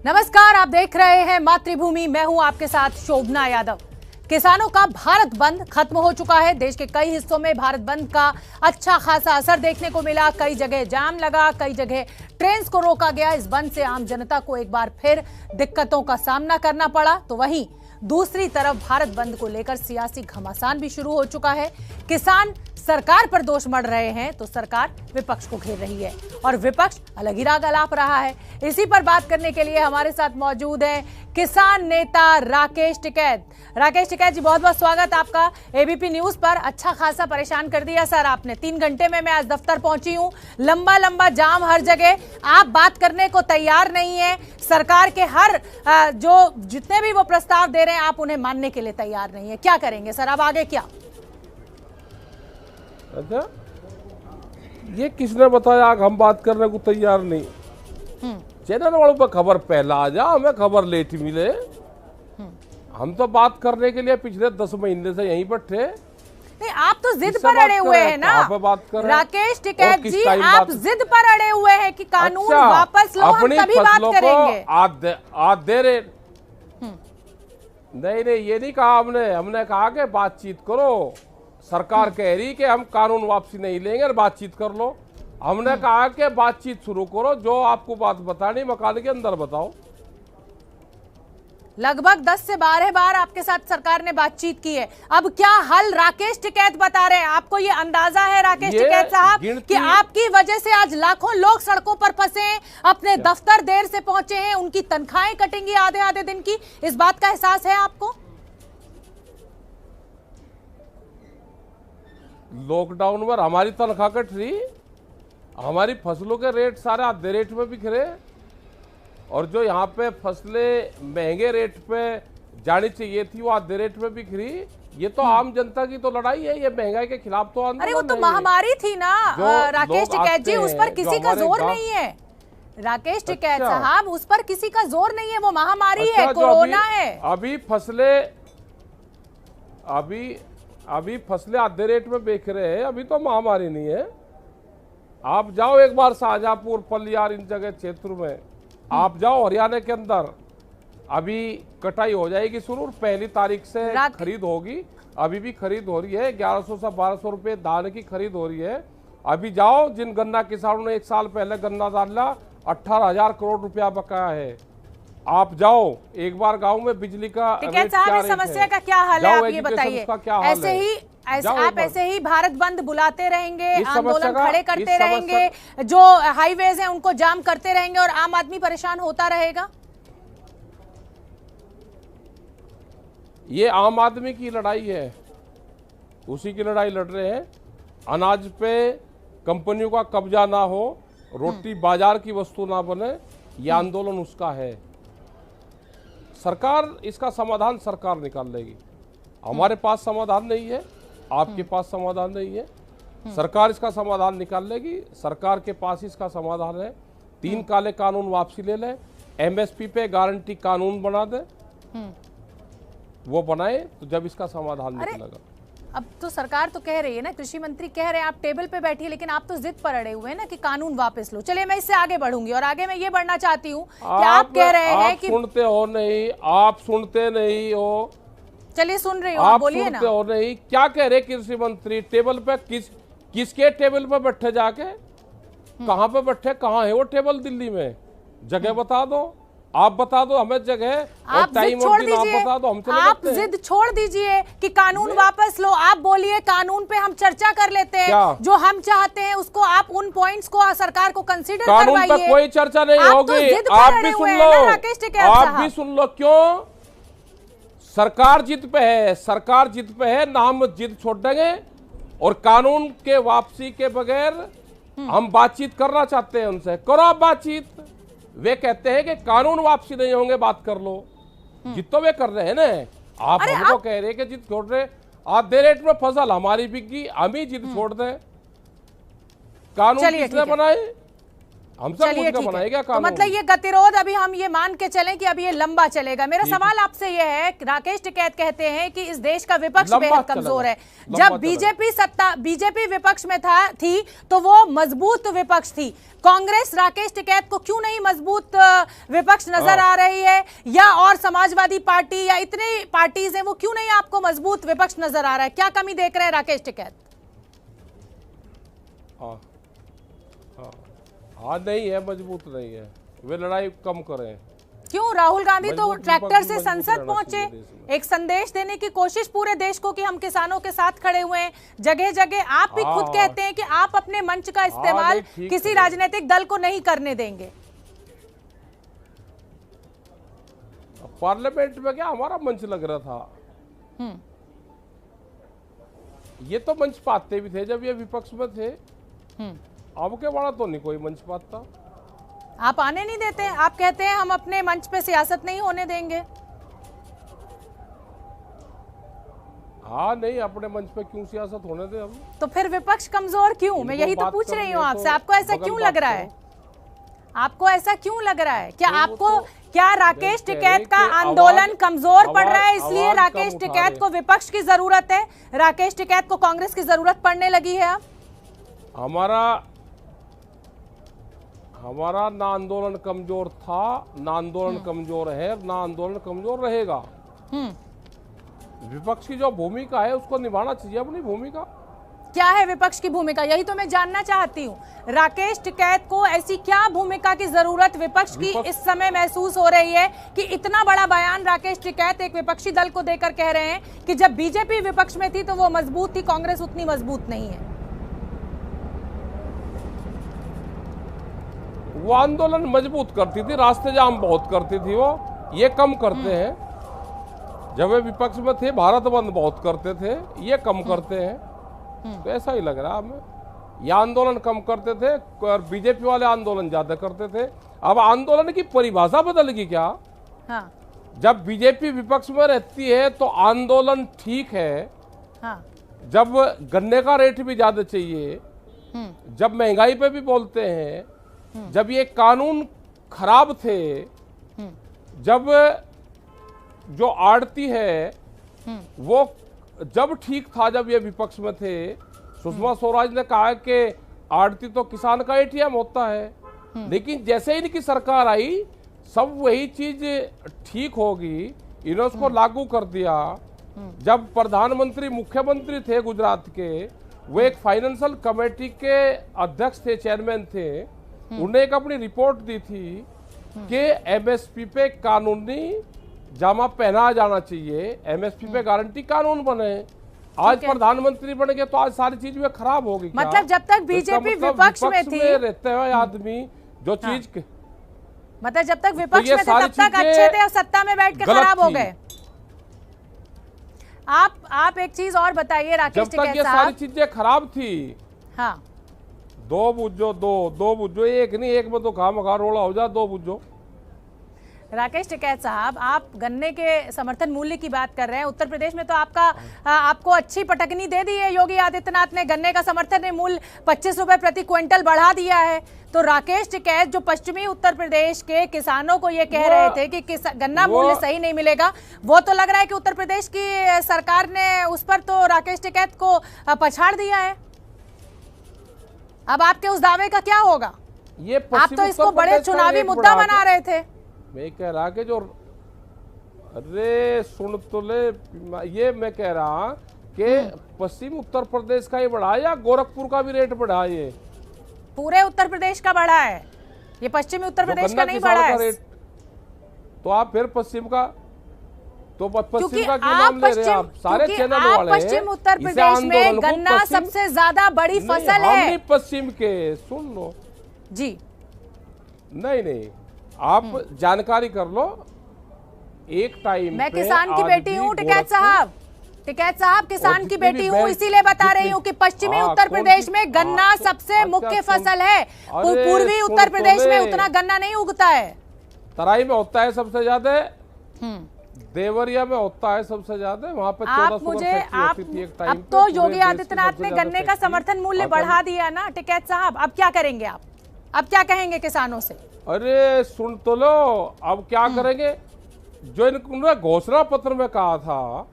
नमस्कार, आप देख रहे हैं मातृभूमि। मैं हूं आपके साथ शोभना यादव। किसानों का भारत बंद खत्म हो चुका है। देश के कई हिस्सों में भारत बंद का अच्छा खासा असर देखने को मिला। कई जगह जाम लगा, कई जगह ट्रेन को रोका गया। इस बंद से आम जनता को एक बार फिर दिक्कतों का सामना करना पड़ा। तो वहीं दूसरी तरफ भारत बंद को लेकर सियासी घमासान भी शुरू हो चुका है। किसान सरकार पर दोष मढ़ रहे हैं तो सरकार विपक्ष को घेर रही है और विपक्ष अलग ही राग अलाप रहा है। इसी पर बात करने के लिए हमारे साथ मौजूद हैं किसान नेता राकेश टिकैत। राकेश टिकैत जी, बहुत बहुत स्वागत आपका एबीपी न्यूज पर। अच्छा खासा परेशान कर दिया सर आपने। 3 घंटे में मैं आज दफ्तर पहुंची हूं, लंबा लंबा जाम हर जगह। आप बात करने को तैयार नहीं है। सरकार के हर जितने भी वो प्रस्ताव दे रहे हैं आप उन्हें मानने के लिए तैयार नहीं है। क्या करेंगे सर, अब आगे क्या? अच्छा, ये किसने बताया हम बात करने को तैयार नहीं? चैनल वालों पर खबर पहला आ जा, हमें खबर लेट मिले। हम तो बात करने के लिए पिछले 10 महीने से यहीं पर थे। नहीं, आप तो जिद पर अड़े हुए हैं ना राकेश टिकैत जी। आप जिद पर अड़े हुए हैं कि कानून वापस लो, हम तभी बात करेंगे। आज दे रहे नहीं, ये नहीं कहा हमने कहा कि बातचीत करो। सरकार कह रही कि हम कानून वापसी नहीं लेंगे और बातचीत कर लो। हमने कहा कि बातचीत शुरू करो, जो आपको बात बतानी मकान के अंदर बताओ। लगभग 10 से 12 बार आपके साथ सरकार ने बातचीत की है। अब क्या हल राकेश टिकैत बता रहे हैं? आपको ये अंदाजा है राकेश टिकैत साहब कि आपकी वजह से आज लाखों लोग सड़कों पर फंसे हैं, अपने दफ्तर देर से पहुंचे हैं, उनकी तनख्वाहें कटेंगी आधे आधे दिन की? इस बात का एहसास है आपको? लॉकडाउन में हमारी तनख्वाह कट रही, हमारी फसलों के रेट सारे आधे रेट में बिक रहे, और जो यहाँ पे फसलें महंगे रेट पे जानी चाहिए थी वो आधे रेट में बिक रही। ये तो आम जनता की तो लड़ाई है, ये महंगाई के खिलाफ तो आंदोलन। अरे वो तो महामारी थी ना राकेश टिकैत जी, उस पर किसी का जोर नहीं है। राकेश टिकैत साहब, उस पर किसी का जोर नहीं है, वो महामारी है, कोरोना है। अभी फसलें आधे रेट में बेच रहे हैं, अभी तो महामारी नहीं है। आप जाओ एक बार शाहजहांपुर, पलियार, इन जगह क्षेत्र में आप जाओ, हरियाणा के अंदर अभी कटाई हो जाएगी शुरू। 1 तारीख से खरीद होगी। अभी भी खरीद हो रही है, 1100 से 1200 रुपए दाने की खरीद हो रही है। अभी जाओ, जिन गन्ना किसानों ने 1 साल पहले गन्ना डाला, 18,000 करोड़ रुपया बकाया है। आप जाओ एक बार गांव में बिजली का टिकैत साहब, इस समस्या का क्या हल है आप ये बताइए। आप ऐसे ही भारत बंद बुलाते रहेंगे, आंदोलन खड़े करते रहेंगे, जो हाईवेज हैं उनको जाम करते रहेंगे और आम आदमी परेशान होता रहेगा? ये आम आदमी की लड़ाई है, उसी की लड़ाई लड़ रहे हैं। अनाज पे कंपनियों का कब्जा ना हो, रोटी बाजार की वस्तु ना बने, ये आंदोलन उसका है। सरकार इसका समाधान सरकार निकाल लेगी। हमारे पास समाधान नहीं है, आपके पास समाधान नहीं है, सरकार इसका समाधान निकाल लेगी। सरकार के पास इसका समाधान है। 3 काले कानून वापसी ले लें, एमएसपी पे गारंटी कानून बना दे, वो बनाए तो जब इसका समाधान निकलेगा। अब तो सरकार तो कह रही है ना, कृषि मंत्री कह रहे हैं आप टेबल पे बैठिए, लेकिन आप तो जिद पर अड़े हुए हैं ना कि कानून वापस लो। चलिए मैं इससे आगे बढ़ूंगी और आगे मैं ये बढ़ना चाहती हूँ कि आप कह रहे हैं कि सुनते हो नहीं, आप सुनते नहीं हो। चलिए सुन रही हूँ, आप बोलिए ना। हो नहीं, क्या कह रहे कृषि मंत्री? टेबल पे किसके टेबल पे बैठे जाके? कहाँ पे बैठे? कहाँ है वो टेबल? दिल्ली में जगह बता दो, आप बता दो हमें जगह और टाइम और दिन आप बता दो, हम चले आप जिद छोड़ दीजिए कि कानून वापस लो। आप बोलिए कानून पे हम चर्चा कर लेते हैं, जो हम चाहते हैं उसको आप उन पॉइंट्स को सरकार को कंसीडर करवाइए। कानून पे कोई चर्चा नहीं होगी। आप भी सुन लो, आप भी सुन लो। क्यों? सरकार जिद पे है, सरकार जिद पे है ना, हम जिद छोड़ देंगे। और कानून के वापसी के बगैर हम बातचीत करना चाहते हैं उनसे, करो आप बातचीत। वे कहते हैं कि कानून वापसी नहीं होंगे, बात कर लो। जिद तो वे कर रहे हैं ना, आप हमको कह रहे हैं कि जिद छोड़ रहे। आधे रेट में फसल हमारी बिक गई, हम ही जिद छोड़ दें? कानून किसने बनाए? हमसे चलिए पूछ के ठीक है। बनाएगा तो कानून। मतलब ये गतिरोध अभी हम ये मान के चलें कि अभी ये लंबा चलेगा। मेरा सवाल आपसे ये है, राकेश टिकैत कहते हैं कि इस देश का विपक्ष लंबा बेहद कमजोर है। लंबा जब बीजेपी विपक्ष में थी तो वो मजबूत विपक्ष थी। कांग्रेस राकेश टिकैत को क्यों नहीं मजबूत विपक्ष नजर आ रही है, या और समाजवादी पार्टी या इतने पार्टीज हैं वो क्यों नहीं आपको मजबूत विपक्ष नजर आ रहा है? क्या कमी देख रहे हैं राकेश टिकैत? हाँ नहीं है, मजबूत नहीं है, वे लड़ाई कम करें। क्यों? राहुल गांधी तो मजबूत ट्रैक्टर विपक्ष से मजबूत संसद रहना पहुंचे, चाहिए देश में। एक संदेश देने की कोशिश पूरे देश को कि हम किसानों के साथ खड़े हुए हैं। जगह जगह आप भी खुद कहते हैं कि आप अपने मंच का इस्तेमाल किसी राजनीतिक दल को नहीं करने देंगे। पार्लियामेंट में क्या हमारा मंच लग रहा था? ये तो मंच पाते भी थे जब ये विपक्ष में थे। अब के बड़ा तो नहीं कोई मंच पाता। आप आने नहीं देते, आप कहते हैं हम अपने मंच पे सियासत नहीं होने देंगे। हाँ नहीं, अपने मंच पे क्यों सियासत होने दे हम? तो फिर विपक्ष कमजोर क्यों? मैं यही तो पूछ रही हूँ आपसे। आपको ऐसा क्यों लग रहा है? आपको ऐसा क्यों लग रहा है? क्या राकेश टिकैत का आंदोलन कमजोर पड़ रहा है, इसलिए राकेश टिकैत को विपक्ष की जरूरत है, राकेश टिकैत को कांग्रेस की जरूरत पड़ने लगी है? अब हमारा ना आंदोलन कमजोर था, ना आंदोलन कमजोर है, ना आंदोलन कमजोर रहेगा। विपक्ष की जो भूमिका है उसको निभाना चाहिए अपनी भूमिका। क्या है विपक्ष की भूमिका? यही तो मैं जानना चाहती हूँ। राकेश टिकैत को ऐसी क्या भूमिका की जरूरत विपक्ष की इस समय महसूस हो रही है कि इतना बड़ा बयान राकेश टिकैत एक विपक्षी दल को देकर कह रहे हैं कि जब बीजेपी विपक्ष में थी तो वो मजबूत थी, कांग्रेस उतनी मजबूत नहीं है? वो आंदोलन मजबूत करती थी, रास्ते जाम बहुत करती थी, वो ये कम करते हैं। जब वे विपक्ष में थे भारत बंद बहुत करते थे, ये कम करते हैं। तो ऐसा ही लग रहा है हमें। ये आंदोलन कम करते थे और बीजेपी वाले आंदोलन ज्यादा करते थे। अब आंदोलन की परिभाषा बदल गई क्या? हाँ। जब बीजेपी विपक्ष में रहती है तो आंदोलन ठीक है। हाँ। जब गन्ने का रेट भी ज्यादा चाहिए, जब महंगाई पे भी बोलते हैं, जब ये कानून खराब थे, जब जो आड़ती है वो जब ठीक था, जब ये विपक्ष में थे, सुषमा स्वराज ने कहा कि आड़ती तो किसान का एटीएम होता है। लेकिन जैसे ही इनकी सरकार आई सब वही चीज ठीक होगी, इन्होंने उसको लागू कर दिया। जब प्रधानमंत्री मुख्यमंत्री थे गुजरात के, वो एक फाइनेंशियल कमेटी के अध्यक्ष थे, चेयरमैन थे, उन्होंने एक अपनी रिपोर्ट दी थी कि एमएसपी पे कानूनी जामा पहना जाना चाहिए, एमएसपी पे गारंटी कानून बने। आज प्रधानमंत्री बन गए तो आज सारी चीज में खराब होगी। मतलब जब तक बीजेपी विपक्ष में थी, रहते हुए आदमी जो चीज मतलब जब तक विपक्ष में थे तब तक अच्छे थे और सत्ता में बैठ के खराब हो गए। आप एक चीज और बताइए राकेश टिकैत साहब, ये सारी चीजें खराब थी। हाँ। दो बुझो, एक नहीं, एक में तो खामखा रोड़ा हो जा, दो बुझो। राकेश टिकैत साहब, आप गन्ने के समर्थन मूल्य की बात कर रहे हैं। उत्तर प्रदेश में तो आपको अच्छी पटकनी दे दी है योगी आदित्यनाथ ने। गन्ने का समर्थन मूल्य 25 रुपए प्रति क्विंटल बढ़ा दिया है। तो राकेश टिकैत जो पश्चिमी उत्तर प्रदेश के किसानों को ये कह रहे थे कि गन्ना मूल्य सही नहीं मिलेगा, वो तो लग रहा है कि उत्तर प्रदेश की सरकार ने उस पर तो राकेश टिकैत को पछाड़ दिया है। अब आपके उस दावे का क्या होगा? आप तो इसको बड़े चुनावी मुद्दा बना रहे थे। मैं कह रहा कि जो, अरे सुन तो ले, ये मैं कह रहा कि पश्चिम उत्तर प्रदेश का ही बढ़ा या गोरखपुर का भी रेट बढ़ा? ये पूरे उत्तर प्रदेश का बढ़ा है, ये पश्चिमी उत्तर प्रदेश का नहीं बढ़ा है। तो आप फिर पश्चिम का क्यों नाम ले रहे हैं आप? सारे चैनल वाले पश्चिम उत्तर प्रदेश में गन्ना सबसे ज्यादा बड़ी फसल है। पश्चिम के सुन लो जी। नहीं, आप जानकारी कर लो। एक टाइम मैं किसान की बेटी हूँ टिकैत साहब, किसान की बेटी हूँ, इसीलिए बता रही हूँ कि पश्चिमी उत्तर प्रदेश में गन्ना सबसे मुख्य फसल है। पूर्वी उत्तर प्रदेश में उतना गन्ना नहीं उगता है। तराई में होता है सबसे ज्यादा, देवरिया में होता है सबसे ज्यादा, वहाँ पे 1400 होती थी एक टाइम। अब तो योगी आदित्यनाथ ने गन्ने का समर्थन मूल्य बढ़ा दिया ना टिकैत साहब, अब क्या करेंगे आप? अब क्या कहेंगे किसानों से? अरे सुन तो लो, अब क्या करेंगे? जो इन्होंने घोषणा पत्र में कहा था,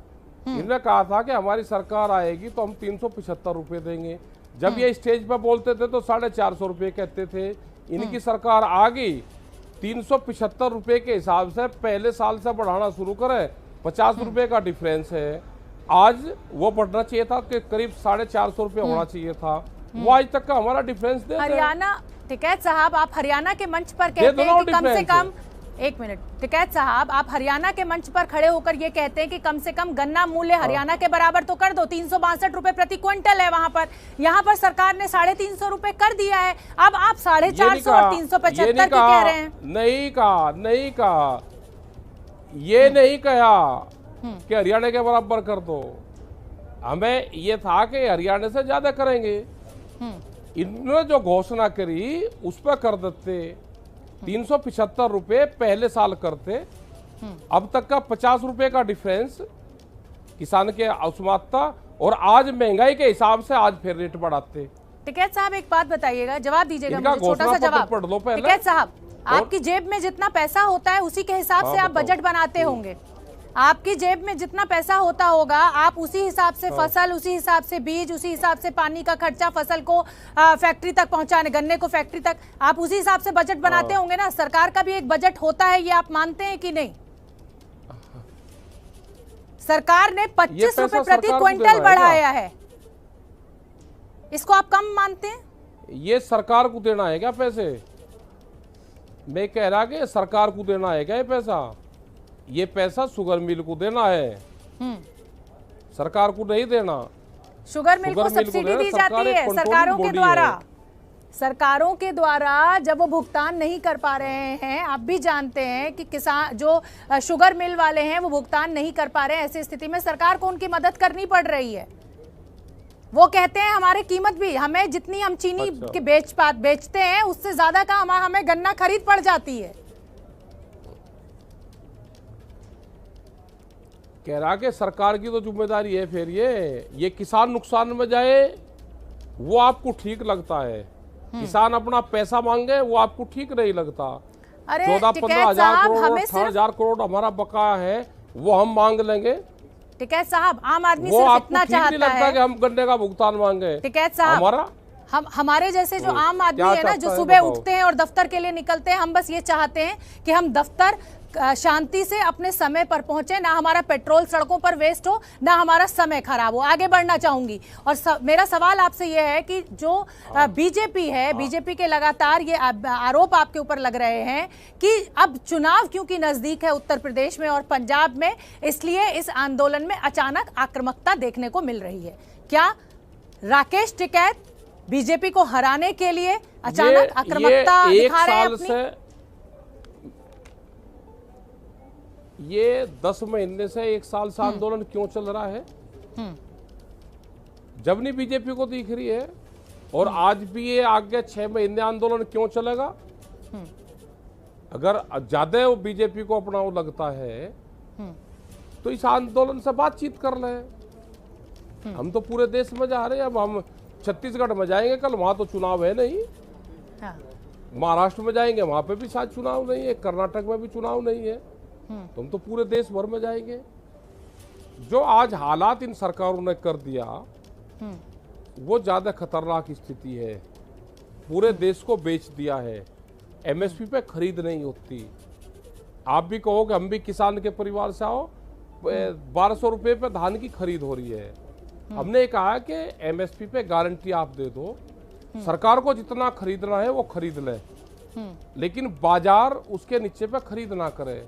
इन्होंने कहा था कि हमारी सरकार आएगी तो हम 375 रुपए देंगे। जब ये स्टेज पर बोलते थे तो 450 रुपए कहते थे। इनकी सरकार आ गई, 375 रुपए के हिसाब से पहले साल से बढ़ाना शुरू करें, 50 रुपए का डिफरेंस है। आज वो बढ़ना चाहिए था कि करीब 450 रुपए होना चाहिए था, वो आज तक का हमारा डिफरेंस दे। हरियाणा टिकैत साहब, आप हरियाणा के मंच पर कहते हैं कि कम से कम, एक मिनट टिकैत साहब, आप हरियाणा के मंच पर खड़े होकर ये कहते हैं कि कम से कम गन्ना मूल्य हरियाणा के बराबर तो कर दो। 362 रुपए प्रति क्विंटल है वहां पर, यहाँ पर सरकार ने 350 रुपए कर दिया है। अब आप 450 और 375 की कह रहे हैं। नहीं कहा, ये नहीं कहा कि हरियाणा के बराबर कर दो। हमें ये था कि हरियाणा से ज्यादा करेंगे। इन्होंने जो घोषणा करी उस पर कर देते। 375 रुपए पहले साल करते, अब तक का 50 रुपए का डिफरेंस किसान के असमानता, और आज महंगाई के हिसाब से आज फिर रेट बढ़ाते। टिकैत साहब एक बात बताइएगा, जवाब दीजिएगा मुझे, छोटा सा जवाब। पढ़ लो पहले। टिकैत साहब, आपकी जेब में जितना पैसा होता है उसी के हिसाब से आप बजट बनाते होंगे। आपकी जेब में जितना पैसा होता होगा, आप उसी हिसाब से फसल, उसी हिसाब से बीज, उसी हिसाब से पानी का खर्चा, फसल को फैक्ट्री तक पहुंचाने, गन्ने को फैक्ट्री तक, आप उसी हिसाब से बजट बनाते होंगे ना। सरकार का भी एक बजट होता है, ये आप मानते हैं कि नहीं? सरकार ने 25 रुपए प्रति क्विंटल बढ़ाया है, इसको आप कम मानते हैं? ये सरकार को देना है क्या पैसे? मैं कह रहा कि सरकार को देना है क्या ये पैसा? ये पैसा शुगर मिल को देना है, सरकार को नहीं देना। शुगर मिल को सब्सिडी दी जाती है सरकारों के द्वारा। सरकारों के द्वारा जब वो भुगतान नहीं कर पा रहे हैं, आप भी जानते हैं कि किसान जो शुगर मिल वाले हैं वो भुगतान नहीं कर पा रहे हैं, ऐसी स्थिति में सरकार को उनकी मदद करनी पड़ रही है। वो कहते हैं हमारी कीमत भी, हमें जितनी हम चीनी के बेचते हैं उससे ज्यादा का हमें गन्ना खरीद पड़ जाती है। कह रहा कि सरकार की तो जिम्मेदारी है। फिर ये किसान नुकसान में जाए वो आपको ठीक लगता है, किसान अपना पैसा मांगे वो आपको ठीक नहीं लगता। 14-15 हजार करोड़, 18,000 करोड़ हमारा बकाया है, वो हम मांग लेंगे। टिकैत साहब, आम आदमी सिर्फ इतना चाहता है कि हम गन्ने का भुगतान मांगे। टिकैत साहब, हमारे जैसे जो आम आदमी है ना, जो सुबह उठते हैं और दफ्तर के लिए निकलते हैं, हम बस ये चाहते हैं कि हम दफ्तर शांति से अपने समय पर पहुंचे, ना हमारा पेट्रोल सड़कों पर वेस्ट हो, ना हमारा समय खराब हो। आगे बढ़ना चाहूंगी और मेरा सवाल आपसे यह है कि जो बीजेपी है, बीजेपी के लगातार ये आरोप आपके ऊपर लग रहे हैं कि अब चुनाव क्योंकि नजदीक है उत्तर प्रदेश में और पंजाब में, इसलिए इस आंदोलन में अचानक आक्रामकता देखने को मिल रही है। क्या राकेश टिकैत बीजेपी को हराने के लिए अचानक आक्रामकता दिखा रहे हैं अपनी? ये 10 महीने से 1 साल से आंदोलन क्यों चल रहा है? जब नहीं बीजेपी को दिख रही है, और आज भी ये आगे 6 महीने आंदोलन क्यों चलेगा? अगर ज्यादा वो बीजेपी को अपना वो लगता है तो इस आंदोलन से बातचीत कर ले। हम तो पूरे देश में जा रहे हैं, अब हम छत्तीसगढ़ में जाएंगे कल, वहां तो चुनाव है नहीं। महाराष्ट्र में जाएंगे, वहां पे भी शायद चुनाव नहीं है, कर्नाटक में भी चुनाव नहीं है, तुम तो पूरे देश भर में जाएंगे। जो आज हालात इन सरकारों ने कर दिया वो ज्यादा खतरनाक स्थिति है। पूरे देश को बेच दिया है, एमएसपी पे खरीद नहीं होती। आप भी कहो कि हम भी किसान के परिवार से आओ, 1200 रुपए पे धान की खरीद हो रही है। हमने कहा कि एमएसपी पे गारंटी आप दे दो, सरकार को जितना खरीदना है वो खरीद ले, लेकिन बाजार उसके नीचे पे खरीद ना करे।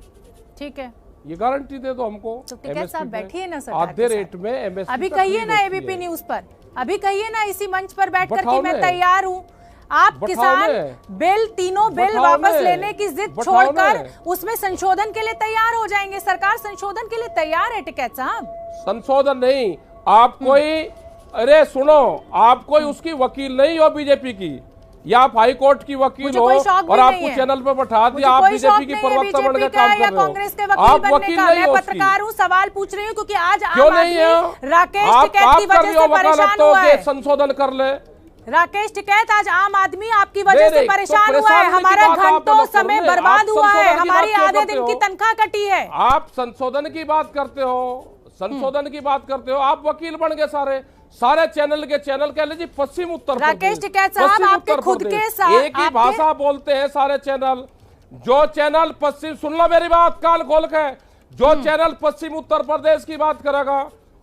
ठीक है, ये गारंटी दे दो हमको। तो टिकैत साहब बैठिए ना सर, आधे रेट में एमएसपी अभी कहिए ना एबीपी न्यूज पर, अभी कहिए ना इसी मंच पर बैठकर कि मैं तैयार हूँ। आप किसान बिल, तीनों बिल वापस लेने की जिद छोड़कर उसमें संशोधन के लिए तैयार हो जाएंगे। सरकार संशोधन के लिए तैयार है टिकैत साहब। संशोधन नहीं, आप कोई, अरे सुनो, आप कोई उसकी वकील नहीं हो बीजेपी की, या आप हाई कोर्ट की वकील हो और आपको चैनल पर बैठा दिया, आप बीजेपी की प्रवक्ता बन के काम कर रहे हो। कांग्रेस के वकील बनने का मैं पत्रकार हूँ, सवाल पूछ रही हूँ क्योंकि आज क्यों नहीं है? राकेश टिकैत की वजह से परेशान हुआ है। संशोधन कर ले, राकेश टिकैत, आज आम आदमी आपकी वजह से परेशान हुआ है, हमारा घंटों समय बर्बाद हुआ है, हमारी आधे दिन की तनख्वाह कटी है। आप संशोधन की बात करते हो, संशोधन की बात करते हो, आप वकील बन गए सारे चैनल कह लीजिए पश्चिम उत्तर राकेश टिकैत साहब, आपके खुद के साथ एक ही भाषा बोलते हैं सारे चैनल। जो चैनल पश्चिम, सुन लो मेरी बात कान खोल के, जो चैनल पश्चिम उत्तर प्रदेश की बात करेगा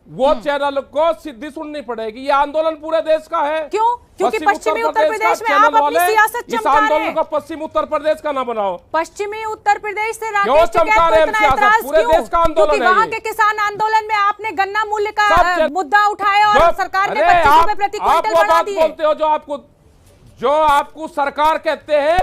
वो चैनल को सीधी सुननी पड़ेगी। ये आंदोलन पूरे देश का है। क्यों? क्योंकि पश्चिमी उत्तर प्रदेश में आप अपनी सियासत इस आंदोलन को पश्चिम उत्तर प्रदेश का ना बनाओ। पश्चिमी उत्तर प्रदेश से राकेश टिकैत को इतना एतराज क्यों? क्योंकि वहाँ के किसान आंदोलन में आपने गन्ना मूल्य का मुद्दा उठाया और सरकार ने 25 रुपए प्रति क्विंटल बढ़ा दिए। बोलते हो जो आपको सरकार कहते हैं,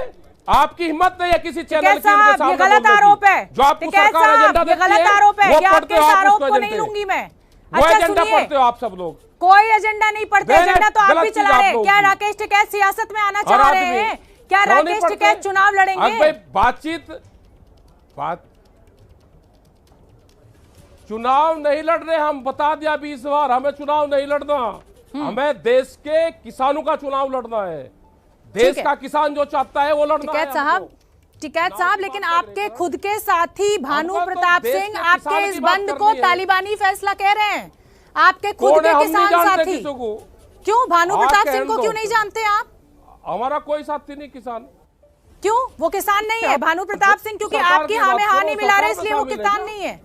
आपकी हिम्मत नहीं है किसी चैनल की। ये गलत आरोप है, जो आपको सरकार एजेंडा देती है, गलत आरोप है, वो पढ़ते हो, आरोप को नहीं लूंगी मैं। वो एजेंडा पढ़ते हो आप सब लोग। कोई एजेंडा नहीं पढ़ते, एजेंडा तो आप भी चला रहे हैं। क्या राकेश टिकैत सियासत में आना चाह रहे हैं? क्या राकेश टिकैत चुनाव लड़ेंगे? चुनाव नहीं लड़ रहे हम, बता दिया 20 बार, हमें चुनाव नहीं लड़ना, हमें देश के किसानों का चुनाव लड़ना है। देश का किसान जो चाहता है वो लड़ना है। टिकैत साहब, लेकिन आपके खुद के साथी भानु प्रताप सिंह आपके इस बंद को तालिबानी फैसला कह रहे हैं। आपके खुद के किसान साथी क्यों? भानु प्रताप सिंह को क्यों नहीं जानते आप? हमारा कोई साथी नहीं किसान। क्यों? वो किसान नहीं है भानु प्रताप सिंह, क्योंकि आपकी हाँ में हाँ नहीं मिला रहे इसलिए वो किसान नहीं है।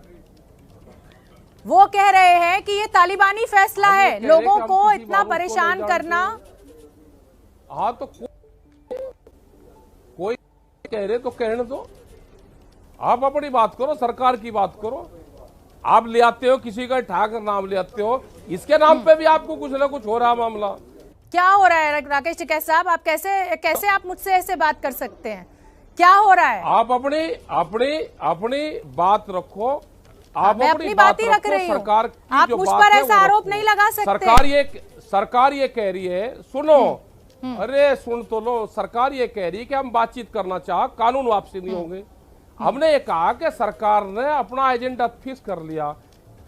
वो कह रहे हैं कि ये तालिबानी फैसला है, लोगों को इतना परेशान करना। हाँ तो कोई कह रहे तो कहने दो, आप अपनी बात करो, सरकार की बात करो। आप ले आते हो किसी का ठाकर नाम ले आते हो, इसके नाम पे भी आपको कुछ ना कुछ हो रहा मामला। क्या हो रहा है राकेश टिकैत साहब? आप कैसे आप मुझसे ऐसे बात कर सकते हैं? क्या हो रहा है? आप अपनी बात रखो। आप अपनी बात ही रख रही हूँ। सरकार आप मुझ पर ऐसा आरोप नहीं लगा सकते। सरकार ये कह रही है, सुनो, अरे सुन तो लो, सरकार ये कह रही है कि हम बातचीत करना चाह, कानून वापसी नहीं होंगे। हमने ये कहा कि सरकार ने अपना एजेंडा फिक्स कर लिया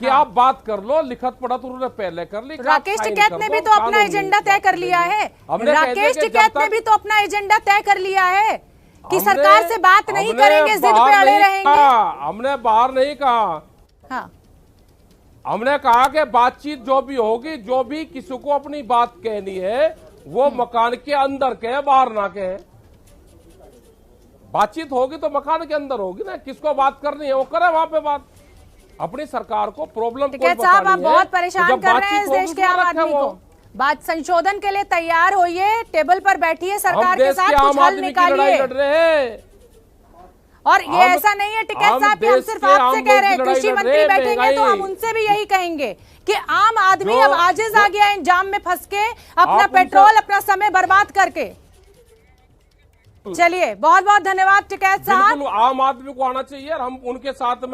कि आप बात कर लो, लिखत पढ़त उन्होंने पहले कर ली। राकेश टिकैत ने भी तो अपना एजेंडा तय कर लिया है। राकेश टिकैत ने भी तो अपना एजेंडा तय कर लिया है कि सरकार से बात नहीं करेंगे, जिद पे अड़े रहेंगे। हमने बाहर नहीं कहा, हाँ, हमने कहा कि बातचीत जो भी होगी, जो भी किसी को अपनी बात कहनी है वो मकान के अंदर कहे, बाहर ना कहे। बातचीत होगी तो मकान के अंदर होगी ना, किसको बात करनी है वो करे वहां पे बात। अपनी सरकार को प्रॉब्लम टिकैत साहब, आप बहुत परेशान कर रहे हैं इस देश के आम आदमी को। बात संशोधन के लिए तैयार होइए, टेबल पर बैठिए, सरकार के साथ कुछ हल निकालिए। और ये ऐसा नहीं है टिकैत साहब कि हम सिर्फ आपसे कह रहे हैं, कृषि मंत्री बैठेंगे तो हम उनसे भी यही कहेंगे कि आम आदमी अब आजिज आ गया इन जाम में फंस के, अपना पेट्रोल, अपना समय बर्बाद करके। चलिए, बहुत बहुत धन्यवाद टिकैत साहब। आम आदमी को आना चाहिए, हम उनके साथ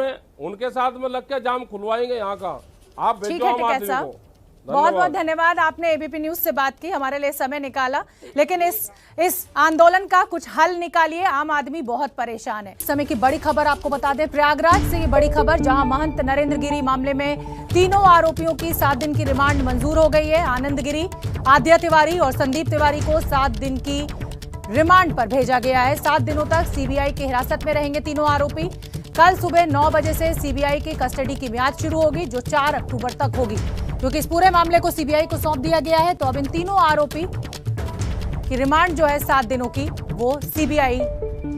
में लग के जाम खुलवाएंगे यहाँ का। आप भेजो आम आदमी को। बहुत बहुत धन्यवाद, आपने एबीपी न्यूज से बात की, हमारे लिए समय निकाला, लेकिन इस आंदोलन का कुछ हल निकालिए, आम आदमी बहुत परेशान है। समय की बड़ी खबर आपको बता दें, प्रयागराज से ये बड़ी खबर, जहां महंत नरेंद्र गिरी मामले में तीनों आरोपियों की 7 दिन की रिमांड मंजूर हो गई है। आनंद गिरी, आद्या तिवारी और संदीप तिवारी को 7 दिन की रिमांड पर भेजा गया है। 7 दिनों तक सीबीआई की हिरासत में रहेंगे तीनों आरोपी। कल सुबह 9 बजे से सीबीआई की कस्टडी की मियाद शुरू होगी, जो 4 अक्टूबर तक होगी, क्योंकि इस पूरे मामले को सीबीआई को सौंप दिया गया है। तो अब इन तीनों आरोपी की रिमांड जो है 7 दिनों की, वो सीबीआई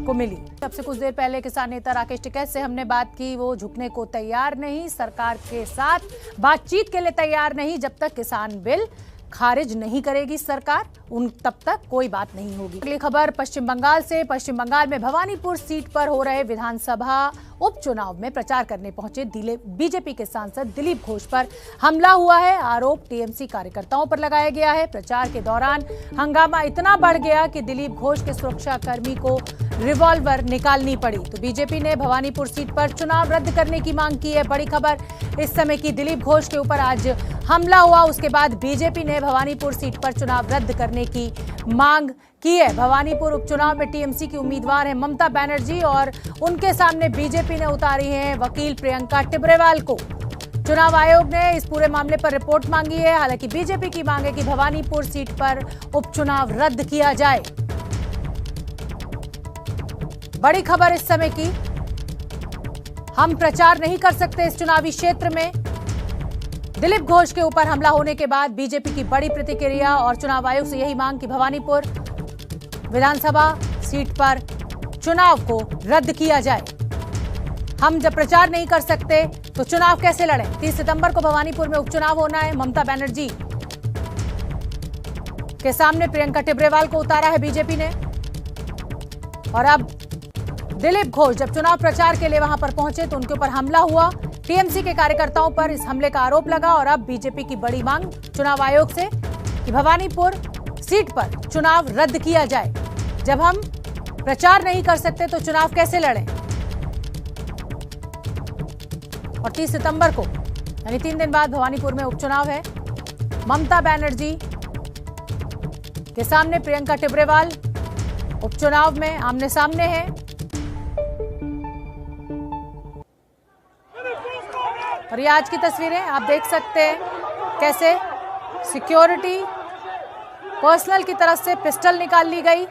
को मिली। सबसे कुछ देर पहले किसान नेता राकेश टिकैत से हमने बात की, वो झुकने को तैयार नहीं, सरकार के साथ बातचीत के लिए तैयार नहीं। जब तक किसान बिल खारिज नहीं करेगी सरकार, तब तक कोई बात नहीं होगी। अगली खबर पश्चिम बंगाल से। पश्चिम बंगाल में भवानीपुर सीट पर हो रहे विधानसभा उपचुनाव में प्रचार करने पहुंचे बीजेपी के सांसद दिलीप घोष पर हमला हुआ है। आरोप टीएमसी कार्यकर्ताओं पर लगाया गया है। प्रचार के दौरान हंगामा इतना बढ़ गया कि दिलीप घोष के सुरक्षा कर्मी को रिवॉल्वर निकालनी पड़ी। तो बीजेपी ने भवानीपुर सीट पर चुनाव रद्द करने की मांग की है। बड़ी खबर इस समय की, दिलीप घोष के ऊपर आज हमला हुआ, उसके बाद बीजेपी ने भवानीपुर सीट पर चुनाव रद्द करने की मांग की है। भवानीपुर उपचुनाव में टीएमसी की उम्मीदवार है ममता बनर्जी और उनके सामने बीजेपी ने उतारी है वकील प्रियंका टिब्रेवाल को। चुनाव आयोग ने इस पूरे मामले पर रिपोर्ट मांगी है। हालांकि बीजेपी की मांग है कि भवानीपुर सीट पर उपचुनाव रद्द किया जाए। बड़ी खबर इस समय की, हम प्रचार नहीं कर सकते इस चुनावी क्षेत्र में। दिलीप घोष के ऊपर हमला होने के बाद बीजेपी की बड़ी प्रतिक्रिया और चुनाव आयोग से यही मांग कि भवानीपुर विधानसभा सीट पर चुनाव को रद्द किया जाए। हम जब प्रचार नहीं कर सकते तो चुनाव कैसे लड़ें? 30 सितंबर को भवानीपुर में उपचुनाव होना है। ममता बनर्जी के सामने प्रियंका टिब्रेवाल को उतारा है बीजेपी ने। और अब दिलीप घोष जब चुनाव प्रचार के लिए वहां पर पहुंचे तो उनके ऊपर हमला हुआ। टीएमसी के कार्यकर्ताओं पर इस हमले का आरोप लगा और अब बीजेपी की बड़ी मांग चुनाव आयोग से कि भवानीपुर सीट पर चुनाव रद्द किया जाए। जब हम प्रचार नहीं कर सकते तो चुनाव कैसे लड़ें? और 30 सितंबर को यानी 3 दिन बाद भवानीपुर में उपचुनाव है। ममता बनर्जी के सामने प्रियंका टिब्रेवाल उपचुनाव में आमने सामने हैं। और ये आज की तस्वीरें आप देख सकते हैं कैसे सिक्योरिटी पर्सनल की तरफ से पिस्टल निकाल ली गई।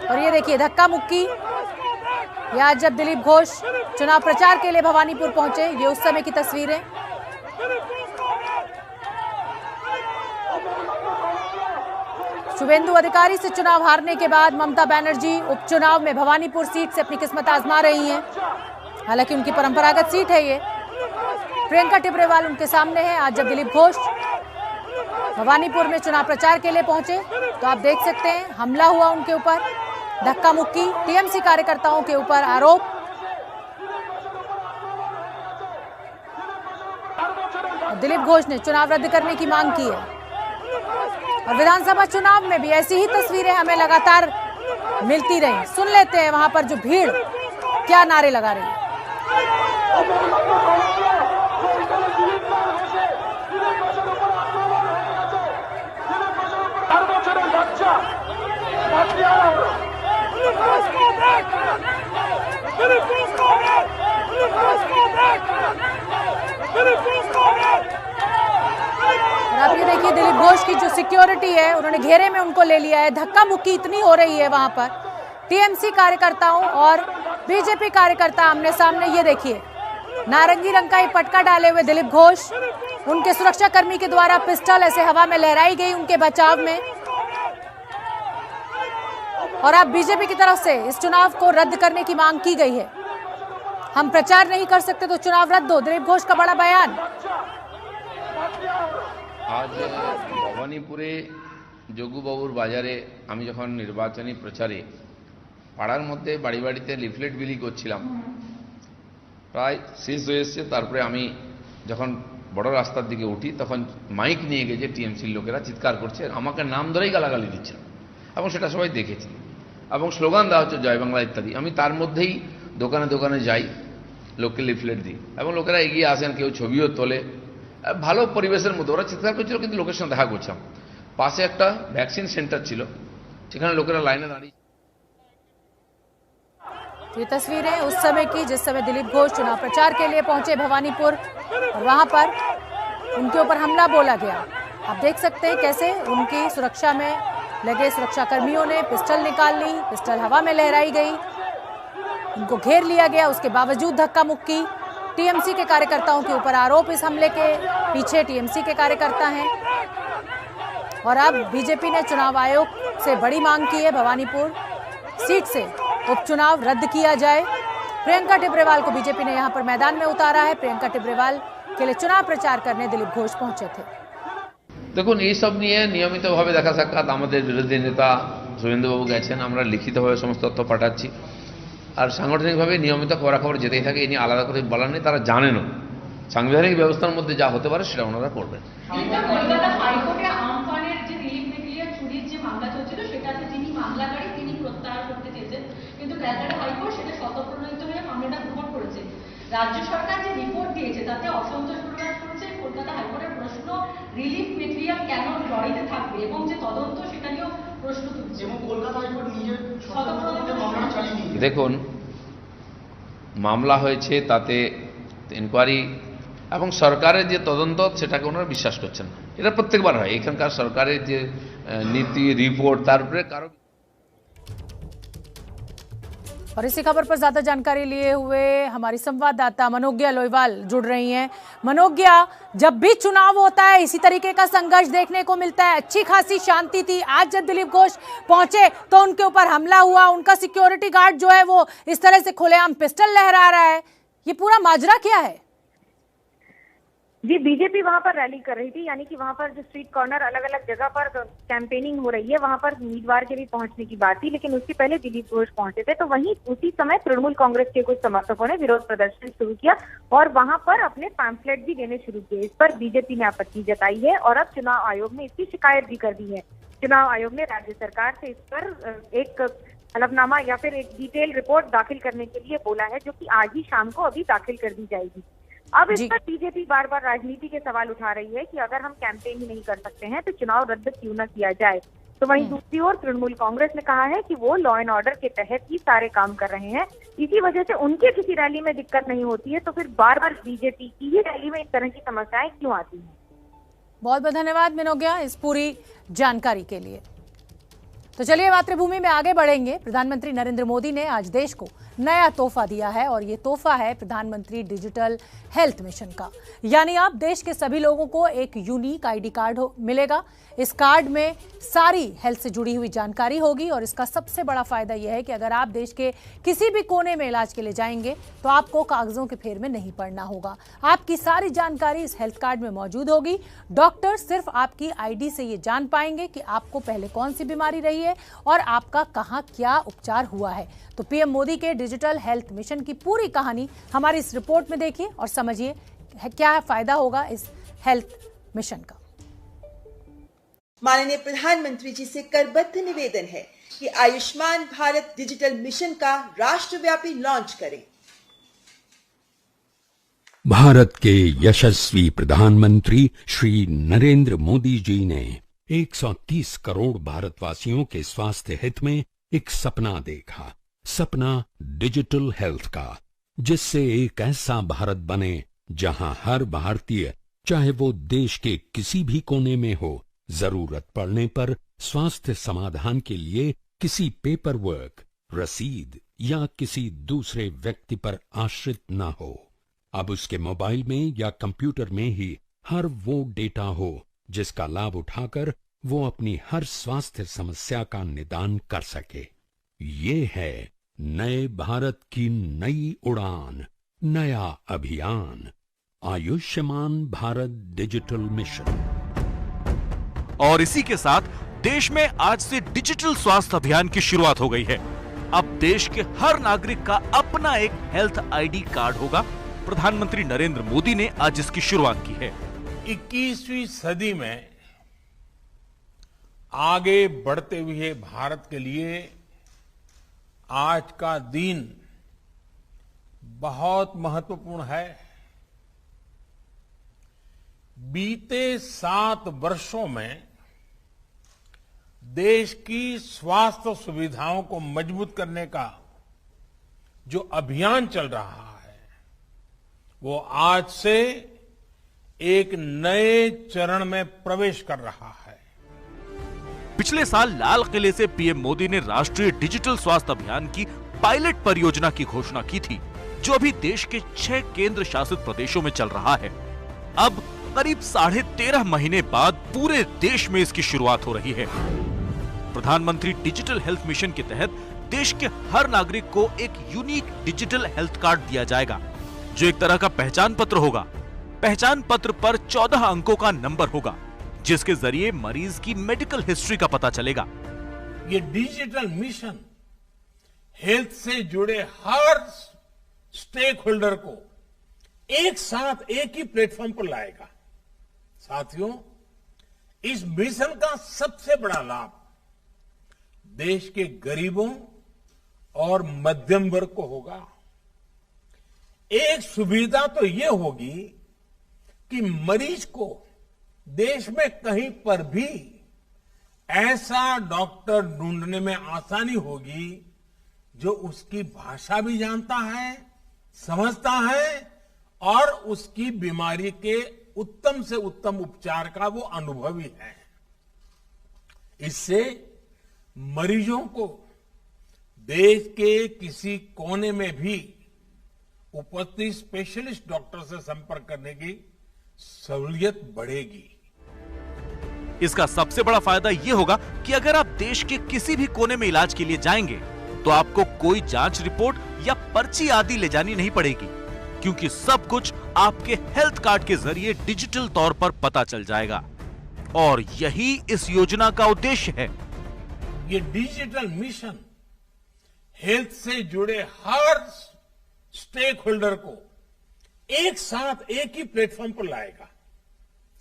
और ये देखिए धक्का मुक्की। ये आज जब दिलीप घोष चुनाव प्रचार के लिए भवानीपुर पहुंचे, ये उस समय की तस्वीरें। शुभेंदु अधिकारी से चुनाव हारने के बाद ममता बनर्जी उपचुनाव में भवानीपुर सीट से अपनी किस्मत आजमा रही हैं। हालांकि उनकी परंपरागत सीट है ये। प्रियंका टिब्रेवाल उनके सामने है। आज जब दिलीप घोष भवानीपुर में चुनाव प्रचार के लिए पहुंचे तो आप देख सकते हैं हमला हुआ उनके ऊपर, धक्का मुक्की, टीएमसी कार्यकर्ताओं के ऊपर आरोप। दिलीप घोष ने चुनाव रद्द करने की मांग की है। और विधानसभा चुनाव में भी ऐसी ही तस्वीरें हमें लगातार मिलती रही। सुन लेते हैं वहां पर जो भीड़ क्या नारे लगा रही है। आप ये देखिए दिलीप घोष की जो सिक्योरिटी है उन्होंने घेरे में उनको ले लिया है। धक्का मुक्की इतनी हो रही है वहां पर। टीएमसी कार्यकर्ताओं और बीजेपी कार्यकर्ता आमने सामने। ये देखिए नारंगी रंग का ये पटका डाले हुए दिलीप घोष, उनके सुरक्षा कर्मी के द्वारा पिस्टल ऐसे हवा में लहराई गई उनके बचाव में। और अब बीजेपी की तरफ से इस चुनाव को रद्द करने की मांग की गई है। हम प्रचार नहीं कर सकते तो चुनाव रद्द हो, दिलीप घोष का बड़ा बयान। आज भवानीपुरे जोगुबाबुर बाजारे আমি যখন নির্বাচনী প্রচারে পাড়ার মধ্যে বাড়ি বাড়িতে লিফলেট বিলি করছিলাম, প্রায় শেষ হয়ে এসেছে। তারপরে আমি যখন বড় রাস্তার দিকে উঠি তখন মাইক নিয়ে গিয়ে টিএমসির লোকেরা চিৎকার করছে, আমাকে নাম ধরেই গালাগালি দিচ্ছিল এবং সেটা সবাই দেখেছে এবং স্লোগান দেওয়া হচ্ছে জয় বাংলা ইত্যাদি। আমি তার মধ্যেই দোকানে দোকানে যাই, লোককে লিফলেট দিই এবং লোকেরা এগিয়ে আসেন, কেউ ছবিও তোলে। ভালো পরিবেশের মধ্যে ওরা চিৎকার করছিল, কিন্তু লোকের সঙ্গে দেখা করছিলাম। পাশে একটা ভ্যাকসিন সেন্টার ছিল, সেখানে লোকেরা লাইনে দাঁড়িয়ে। ये तस्वीरें उस समय की जिस समय दिलीप घोष चुनाव प्रचार के लिए पहुंचे भवानीपुर और वहां पर उनके ऊपर हमला बोला गया। आप देख सकते हैं कैसे उनकी सुरक्षा में लगे सुरक्षा कर्मियों ने पिस्टल निकाल ली, पिस्टल हवा में लहराई गई, उनको घेर लिया गया। उसके बावजूद धक्का मुक्की। टीएमसी के कार्यकर्ताओं के ऊपर आरोप, इस हमले के पीछे टीएमसी के कार्यकर्ता हैं। और अब बीजेपी ने चुनाव आयोग से बड़ी मांग की है, भवानीपुर सीट से उपचुनाव रद्द किया जाए। प्रियंका टिब्रेवाल को बीजेपी ने यहां पर मैदान में उतारा है। प्रियंका टिब्रेवाल के लिए चुनाव प्रचार करने दिलीप घोष पहुंचे थे। দেখুন এইসব নিয়ে নিয়মিতভাবে দেখা সাক্ষাৎ আমাদের বিরোধী নেতা শুভেন্দুবাবু গেছেন, আমরা লিখিতভাবে সমস্ত তথ্য পাঠাচ্ছি। আর সাংগঠনিকভাবে নিয়মিত খবরাখবর যেতেই থাকে, এ নিয়ে আলাদা করে বলার নেই। তারা জানেনও সাংবিধানিক ব্যবস্থার মধ্যে যা হতে পারে সেটা ওনারা করবেন। কলকাতা হাইকোর্টে আমফানের যে রিলিফ মেটেরিয়াল চুরির যে মামলা চলছিল সেটাতে যিনি মামলাকারী তিনি প্রত্যাহার করতে চেয়েছেন, কিন্তু ক্যালকাটা হাইকোর্ট সেটা স্বতঃপ্রণোদিত হয়ে মামলাটা গ্রহণ করেছে। রাজ্য সরকার যে রিপোর্ট দিয়েছে তাতে অসন্তোষ প্রকাশ করেছে। কলকাতা হাইকোর্টের প্রশ্ন রিলিফ মেটেরিয়াল কেন লরিতে থাকবে এবং যে তদন্ত সেটা নিয়েও প্রশ্ন তুলছে। এবং কলকাতা হাইকোর্ট নিজের স্বতঃপ্রণোদিত মামলাটা চালিয়ে নিয়েছে। দেখুন মামলা হয়েছে তাতে ইনকোয়ারি এবং সরকারের যে তদন্ত সেটাকে ওনারা বিশ্বাস করছেন না। এটা প্রত্যেকবার হয়, এখানকার সরকারের যে নীতি রিপোর্ট তার উপরে কারো। और इसी खबर पर ज्यादा जानकारी लिए हुए हमारी संवाददाता मनोज्ञा लोईवाल जुड़ रही हैं। मनोज्ञा, जब भी चुनाव होता है इसी तरीके का संघर्ष देखने को मिलता है। अच्छी खासी शांति थी, आज जब दिलीप घोष पहुंचे तो उनके ऊपर हमला हुआ, उनका सिक्योरिटी गार्ड जो है वो इस तरह से खुलेआम पिस्टल लहरा रहा है। ये पूरा माजरा क्या है? जी, बीजेपी वहां पर रैली कर रही थी, यानी कि वहां पर जो स्ट्रीट कॉर्नर अलग अलग जगह पर कैंपेनिंग हो रही है, वहां पर उम्मीदवार के भी पहुंचने की बात थी, लेकिन उससे पहले दिलीप घोष पहुंचे थे। तो वहीं उसी समय तृणमूल कांग्रेस के कुछ समर्थकों ने विरोध प्रदर्शन शुरू किया और वहां पर अपने पैम्फलेट भी देने शुरू किए। इस पर बीजेपी ने आपत्ति जताई है और अब चुनाव आयोग ने इसकी शिकायत भी कर दी है। चुनाव आयोग ने राज्य सरकार से इस पर एक हलफनामा या फिर एक डिटेल रिपोर्ट दाखिल करने के लिए बोला है, जो कि आज ही शाम को अभी दाखिल कर दी जाएगी। अब इस पर बीजेपी बार बार राजनीति के सवाल उठा रही है कि अगर हम कैंपेन ही नहीं कर सकते हैं तो चुनाव रद्द क्यों न किया जाए। तो वहीं दूसरी ओर तृणमूल कांग्रेस ने कहा है कि वो लॉ एंड ऑर्डर के तहत ही सारे काम कर रहे हैं, इसी वजह से उनके किसी रैली में दिक्कत नहीं होती है, तो फिर बार बार बीजेपी की ही रैली में इस तरह की समस्याएं क्यों आती हैं। बहुत बहुत धन्यवाद मनोज्ञा इस पूरी जानकारी के लिए। तो चलिए मातृभूमि में आगे बढ़ेंगे। प्रधानमंत्री नरेंद्र मोदी ने आज देश को नया तोहफा दिया है और ये तोहफा है प्रधानमंत्री डिजिटल हेल्थ मिशन का। यानी अब देश के सभी लोगों को एक यूनिक आईडी कार्ड मिलेगा। इस कार्ड में सारी हेल्थ से जुड़ी हुई जानकारी होगी और इसका सबसे बड़ा फायदा यह है कि अगर आप देश के किसी भी कोने में इलाज के लिए जाएंगे तो आपको कागजों के फेर में नहीं पड़ना होगा। आपकी सारी जानकारी इस हेल्थ कार्ड में मौजूद होगी। डॉक्टर सिर्फ आपकी आईडी से ये जान पाएंगे कि आपको पहले कौन सी बीमारी रही है और आपका कहाँ क्या उपचार हुआ है। तो पीएम मोदी के डिजिटल हेल्थ मिशन की पूरी कहानी हमारी इस रिपोर्ट में देखिए और समझिए क्या फायदा होगा इस हेल्थ मिशन का। माननीय प्रधानमंत्री जी से करबद्ध निवेदन है कि आयुष्मान भारत डिजिटल मिशन का राष्ट्रव्यापी लॉन्च करें। भारत के यशस्वी प्रधानमंत्री श्री नरेंद्र मोदी जी ने 130 करोड़ भारतवासियों के स्वास्थ्य हित में एक सपना देखा। सपना डिजिटल हेल्थ का, जिससे एक ऐसा भारत बने जहां हर भारतीय, चाहे वो देश के किसी भी कोने में हो, जरूरत पड़ने पर स्वास्थ्य समाधान के लिए किसी पेपर वर्क, रसीद या किसी दूसरे व्यक्ति पर आश्रित न हो। अब उसके मोबाइल में या कंप्यूटर में ही हर वो डेटा हो जिसका लाभ उठाकर वो अपनी हर स्वास्थ्य समस्या का निदान कर सके। ये है नए भारत की नई उड़ान, नया अभियान, आयुष्मान भारत डिजिटल मिशन। और इसी के साथ देश में आज से डिजिटल स्वास्थ्य अभियान की शुरुआत हो गई है। अब देश के हर नागरिक का अपना एक हेल्थ आईडी कार्ड होगा। प्रधानमंत्री नरेंद्र मोदी ने आज इसकी शुरुआत की है। 21वीं सदी में आगे बढ़ते हुए भारत के लिए आज का दिन बहुत महत्वपूर्ण है। बीते 7 वर्षों में देश की स्वास्थ्य सुविधाओं को मजबूत करने का जो अभियान चल रहा है, वो आज से एक नए चरण में प्रवेश कर रहा है। पिछले साल लाल किले से पीएम मोदी ने राष्ट्रीय डिजिटल स्वास्थ्य अभियान की पायलट परियोजना की घोषणा की थी, जो अभी देश के 6 केंद्र शासित प्रदेशों में चल रहा है। अब करीब 13.5 महीने बाद पूरे देश में इसकी शुरुआत हो रही है। प्रधानमंत्री डिजिटल हेल्थ मिशन के तहत देश के हर नागरिक को एक यूनिक डिजिटल हेल्थ कार्ड दिया जाएगा, जो एक तरह का पहचान पत्र होगा। पहचान पत्र पर 14 अंकों का नंबर होगा, जिसके जरिए मरीज की मेडिकल हिस्ट्री का पता चलेगा। ये डिजिटल मिशन हेल्थ से जुड़े हर स्टेक होल्डर को एक साथ एक ही प्लेटफॉर्म पर लाएगा। साथियों, इस मिशन का सबसे बड़ा लाभ देश के गरीबों और मध्यम वर्ग को होगा। एक सुविधा तो ये होगी कि मरीज को देश में कहीं पर भी ऐसा डॉक्टर ढूंढने में आसानी होगी जो उसकी भाषा भी जानता है समझता है और उसकी बीमारी के उत्तम से उत्तम उपचार का वो अनुभवी है। इससे मरीजों को देश के किसी कोने में भी उपस्थित स्पेशलिस्ट डॉक्टर से संपर्क करने की सहूलियत बढ़ेगी। इसका सबसे बड़ा फायदा यह होगा कि अगर आप देश के किसी भी कोने में इलाज के लिए जाएंगे तो आपको कोई जांच रिपोर्ट या पर्ची आदि ले जानी नहीं पड़ेगी, क्योंकि सब कुछ आपके हेल्थ कार्ड के जरिए डिजिटल तौर पर पता चल जाएगा। और यही इस योजना का उद्देश्य है। ये डिजिटल मिशन हेल्थ से जुड़े हर स्टेक होल्डर को एक साथ एक ही प्लेटफॉर्म पर लाएगा।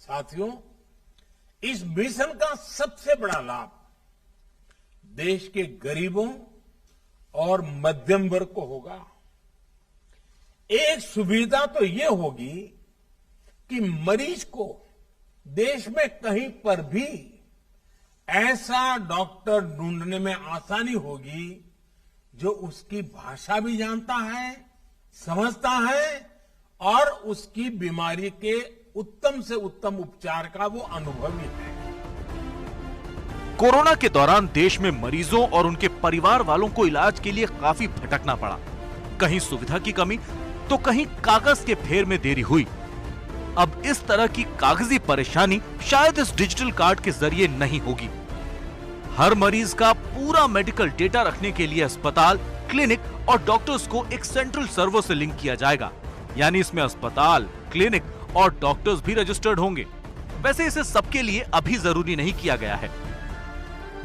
साथियों, इस मिशन का सबसे बड़ा लाभ देश के गरीबों और मध्यम वर्ग को होगा। एक सुविधा तो यह होगी कि मरीज को देश में कहीं पर भी ऐसा डॉक्टर ढूंढने में आसानी होगी जो उसकी भाषा भी जानता है, समझता है और उसकी बीमारी के उत्तम से उत्तम उपचार का वो अनुभवी है। कोरोना के दौरान देश में मरीजों और उनके परिवार वालों को इलाज के लिए काफी भटकना पड़ा। कहीं सुविधा की कमी तो कहीं कागज के फेर में देरी हुई। अब इस तरह की कागजी परेशानी शायद इस डिजिटल कार्ड के जरिए नहीं होगी। हर मरीज का पूरा मेडिकल डेटा रखने के लिए अस्पताल, क्लिनिक और डॉक्टर्स को एक सेंट्रल सर्वर से लिंक किया जाएगा। यानी इसमें अस्पताल, क्लिनिक और डॉक्टर्स भी रजिस्टर्ड होंगे। वैसे इसे सबके लिए अभी जरूरी नहीं किया गया है।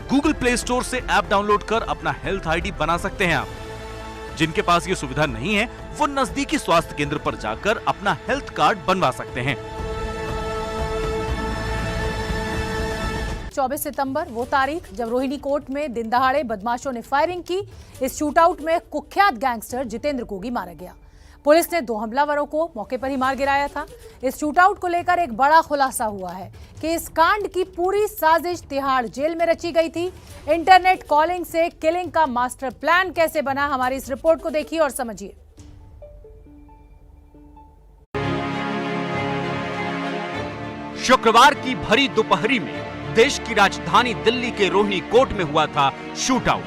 गूगल प्ले स्टोर से ऐप डाउनलोड कर अपना हेल्थ आईडी बना सकते हैं आप। जिनके पास ये सुविधा नहीं है वो नजदीकी स्वास्थ्य केंद्र पर जाकर अपना हेल्थ कार्ड बनवा सकते हैं। 24 सितंबर वो तारीख जब रोहिणी कोर्ट में दिन दहाड़े बदमाशों ने फायरिंग की। इस शूटआउट में कुख्यात गैंगस्टर जितेंद्र गोगी मारा गया। पुलिस ने 2 हमलावरों को मौके पर ही मार गिराया था। इस शूटआउट को लेकर एक बड़ा खुलासा हुआ है कि इस कांड की पूरी साजिश तिहाड़ जेल में रची गई थी। इंटरनेट कॉलिंग से किलिंग का मास्टर प्लान कैसे बना, हमारी इस रिपोर्ट को देखिए और समझिए। शुक्रवार की भरी दोपहरी में देश की राजधानी दिल्ली के रोहिणी कोर्ट में हुआ था शूटआउट।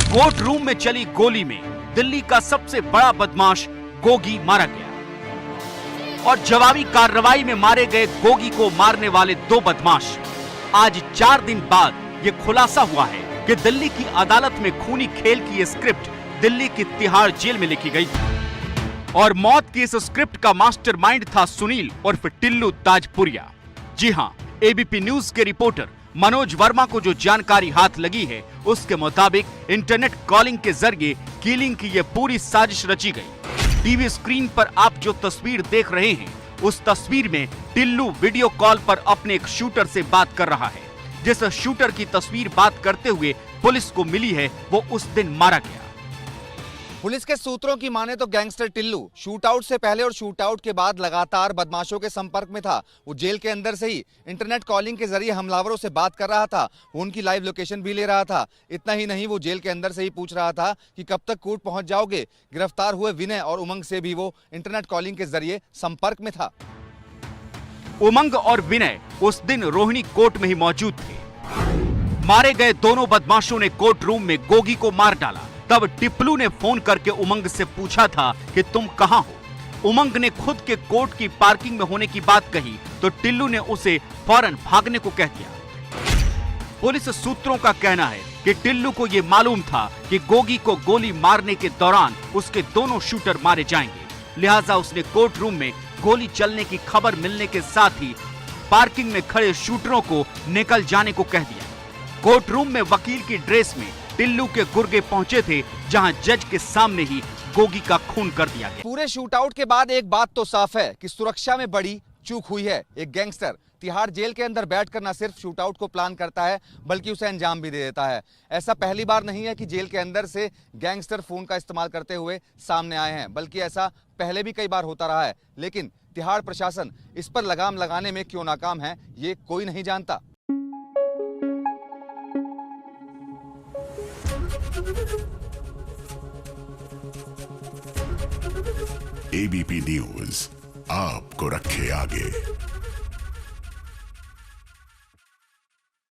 कोर्ट रूम में चली गोली में दिल्ली का सबसे बड़ा बदमाश गोगी मारा गया और जवाबी कार्रवाई में मारे गए गोगी को मारने वाले 2 बदमाश। आज 4 दिन बाद ये खुलासा हुआ है कि दिल्ली की अदालत में खूनी खेल की ये स्क्रिप्ट दिल्ली की तिहाड़ जेल में लिखी गई थी और मौत की इस स्क्रिप्ट का मास्टरमाइंड था सुनील उर्फ टिल्लू ताजपुरिया। जी हां, एबीपी न्यूज के रिपोर्टर मनोज वर्मा को जो जानकारी हाथ लगी है उसके मुताबिक इंटरनेट कॉलिंग के जरिए किलिंग की ये पूरी साजिश रची गई। टीवी स्क्रीन पर आप जो तस्वीर देख रहे हैं उस तस्वीर में टिल्लू वीडियो कॉल पर अपने एक शूटर से बात कर रहा है। जिस शूटर की तस्वीर बात करते हुए पुलिस को मिली है वो उस दिन मारा गया। पुलिस के सूत्रों की माने तो गैंगस्टर टिल्लू शूटआउट से पहले और शूटआउट के बाद लगातार बदमाशों के संपर्क में था। वो जेल के अंदर से ही इंटरनेट कॉलिंग के जरिए हमलावरों से बात कर रहा था, वो उनकी लाइव लोकेशन भी ले रहा था। इतना ही नहीं, वो जेल के अंदर से ही पूछ रहा था कि कब तक कोर्ट पहुंच जाओगे। गिरफ्तार हुए विनय और उमंग से भी वो इंटरनेट कॉलिंग के जरिए संपर्क में था। उमंग और विनय उस दिन रोहिणी कोर्ट में ही मौजूद थे। मारे गए दोनों बदमाशों ने कोर्ट रूम में गोगी को मार डाला। तब टिप्लू ने फोन करके उमंग से पूछा था कि तुम कहां हो। उमंग ने खुद के कोर्ट की पार्किंग में होने की बात कही तो टिल्लू ने उसे फौरन भागने को कह दिया। पुलिस सूत्रों का कहना है कि टिल्लू को यह मालूम था कि गोगी को गोली मारने के दौरान उसके दोनों शूटर मारे जाएंगे, लिहाजा उसने कोर्ट रूम में गोली चलने की खबर मिलने के साथ ही पार्किंग में खड़े शूटरों को निकल जाने को कह दिया। कोर्ट रूम में वकील की ड्रेस में टिल्लू के गुर्गे पहुंचे थे, जहां जज के सामने ही गोगी का खून कर दिया गया। पूरे शूटआउट के बाद एक बात तो साफ है कि सुरक्षा में बड़ी चूक हुई है। एक गैंगस्टर तिहाड़ जेल के अंदर बैठकर न सिर्फ शूटआउट को प्लान करता है बल्कि उसे अंजाम भी दे देता है। ऐसा पहली बार नहीं है कि जेल के अंदर से गैंगस्टर फोन का इस्तेमाल करते हुए सामने आए हैं, बल्कि ऐसा पहले भी कई बार होता रहा है। लेकिन तिहाड़ प्रशासन इस पर लगाम लगाने में क्यों नाकाम है, ये कोई नहीं जानता। एबीपी न्यूज आपको रखे आगे।